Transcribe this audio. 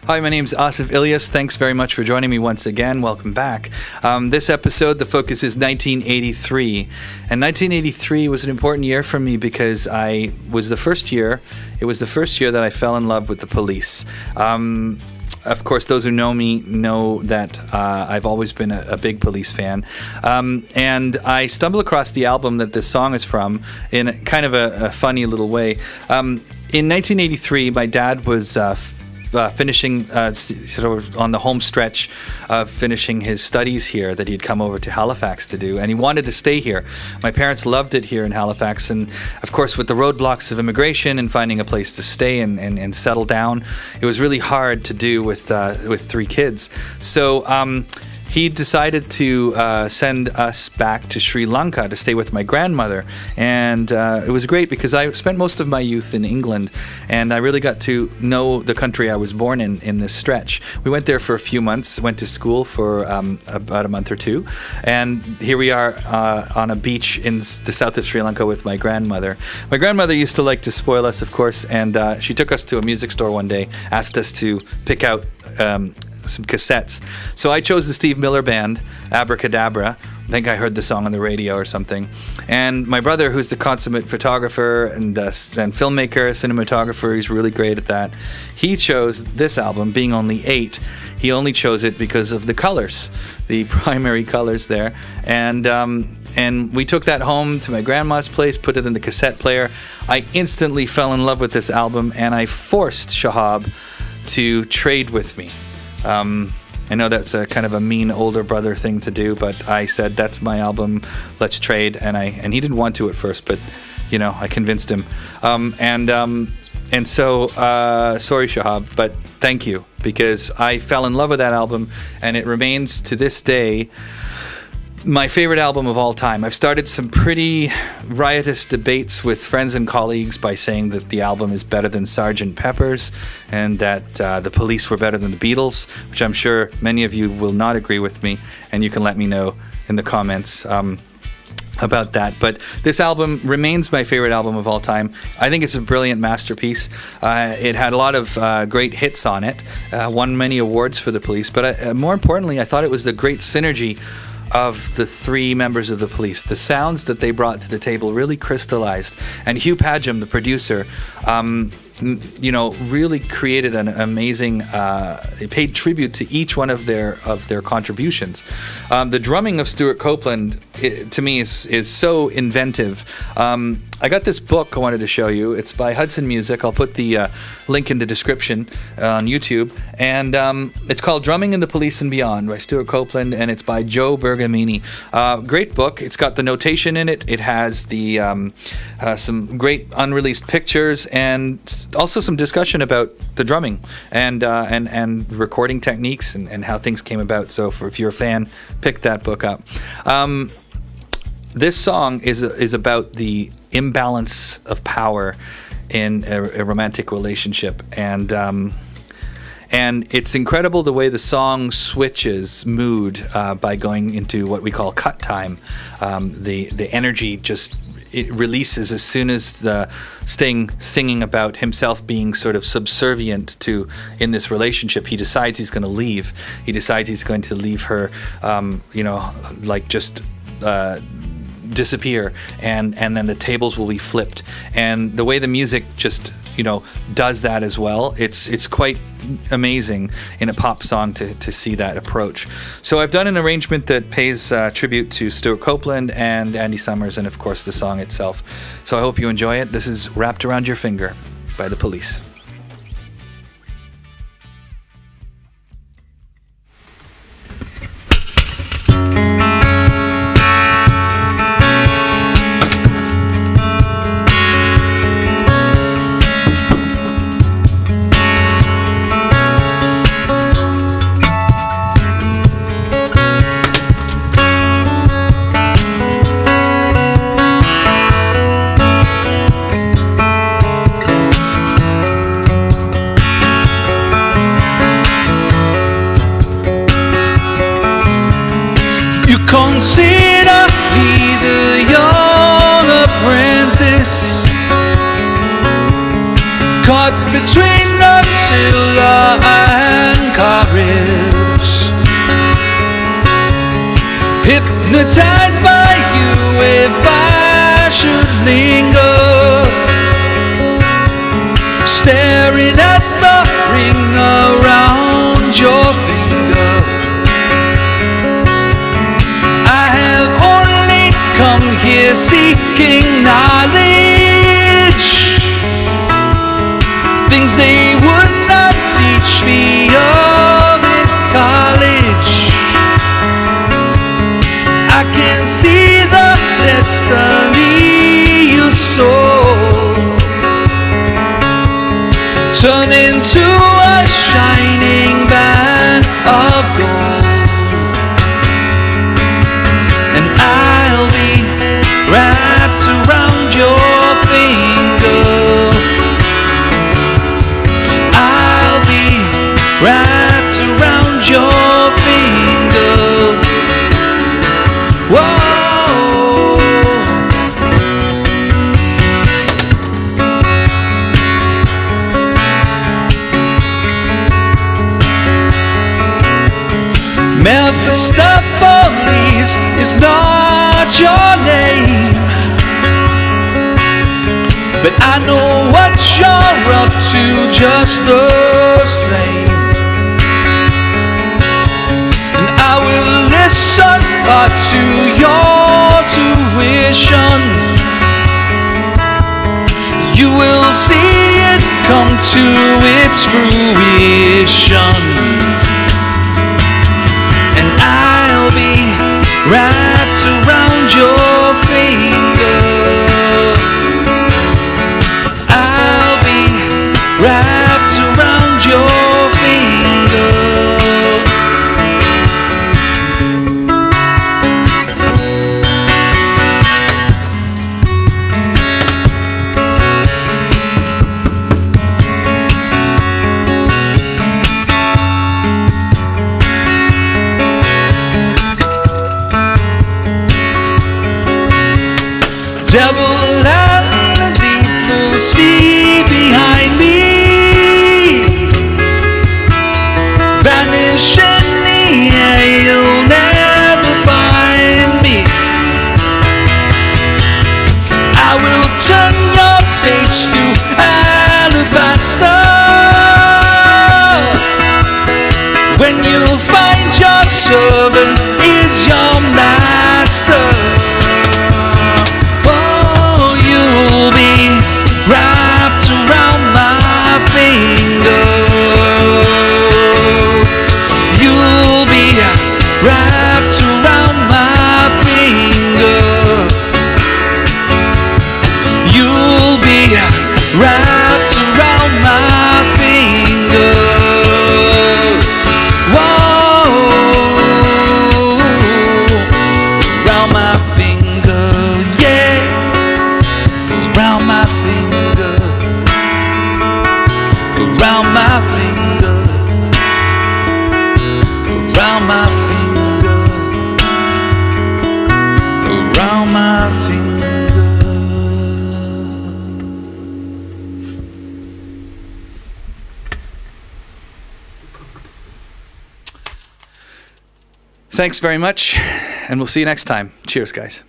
Hi, my name's Asif Ilyas. Thanks very much for joining me once again. Welcome back. This episode, the focus is 1983. And 1983 was an important year for me because it was the first year that I fell in love with the Police. Of course, those who know me know that I've always been a big Police fan. And I stumbled across the album that this song is from in kind of a funny little way. In 1983, my dad was finishing sort of on the home stretch of finishing his studies here that he'd come over to Halifax to do, and he wanted to stay here. My parents loved it here in Halifax, and of course with the roadblocks of immigration and finding a place to stay and settle down, it was really hard to do with three kids. So he decided to send us back to Sri Lanka to stay with my grandmother. And it was great because I spent most of my youth in England, and I really got to know the country I was born in this stretch. We went there for a few months, went to school for about a month or two, and here we are on a beach in the south of Sri Lanka with my grandmother. My grandmother used to like to spoil us, of course, and she took us to a music store one day, asked us to pick out some cassettes. So I chose the Steve Miller Band, Abracadabra. I think I heard the song on the radio or something. And my brother, who's the consummate photographer and filmmaker, cinematographer, he's really great at that. He chose this album, being only 8. He only chose it because of the colors, the primary colors there. And we took that home to my grandma's place, put it in the cassette player. I instantly fell in love with this album, and I forced Shahab to trade with me. I know that's a kind of a mean older brother thing to do, but I said, that's my album, let's trade. And he didn't want to at first, but I convinced him. And so sorry, Shahab, but thank you, because I fell in love with that album, and it remains to this day my favorite album of all time. I've started some pretty riotous debates with friends and colleagues by saying that the album is better than Sgt. Pepper's and that the Police were better than the Beatles, which I'm sure many of you will not agree with me, and you can let me know in the comments about that. But this album remains my favorite album of all time. I think it's a brilliant masterpiece. It had a lot of great hits on it, won many awards for the Police, but more importantly, I thought it was the great synergy of the three members of the Police. The sounds that they brought to the table really crystallized, and Hugh Padgham, the producer, really created an amazing. It paid tribute to each one of their contributions. The drumming of Stuart Copeland, to me, is so inventive. I got this book I wanted to show you. It's by Hudson Music. I'll put the link in the description on YouTube. And it's called Drumming in the Police and Beyond by Stuart Copeland, and it's by Joe Bergamini. Great book. It's got the notation in it. It has the some great unreleased pictures and also some discussion about the drumming and recording techniques and how things came about. So if you're a fan, pick that book up. This song is about the imbalance of power in a romantic relationship, and it's incredible the way the song switches mood by going into what we call cut time. The energy it releases as soon as Sting singing about himself being sort of subservient to in this relationship. He decides he's going to leave. He decides he's going to leave her, disappear, and then the tables will be flipped. And the way the music just does that as well, it's quite amazing in a pop song to see that approach. So I've done an arrangement that pays tribute to Stuart Copeland and Andy Summers, and of course the song itself. So I hope you enjoy it. This is Wrapped Around Your Finger by the Police. Consider me the young apprentice, caught between the Scylla and courage, hypnotized by you if I should linger, staring at the ring around your finger. I have only come here seeking knowledge, things they would not teach me of in college. I can see the destiny you sold turn into a shining band of gold, and I'll be wrapped around your finger. I'll be wrapped around your finger. Whoa. Mephistopheles is not your name, but I know what you're up to just the same. And I will listen to your tuition. You will see it come to its fruition. And I'll be wrapped around your finger. I'll be wrapped around your finger. Devil and the deep blue sea behind me, vanish in the air, you'll never find me. I will turn your face to alabaster when you find your servant is your master. Wrapped around my finger. You'll be wrapped around my finger. You'll be wrapped around my finger. Whoa, around my finger, yeah, around my finger. Around my finger, around my finger, around my finger. Thanks very much, and we'll see you next time. Cheers, guys.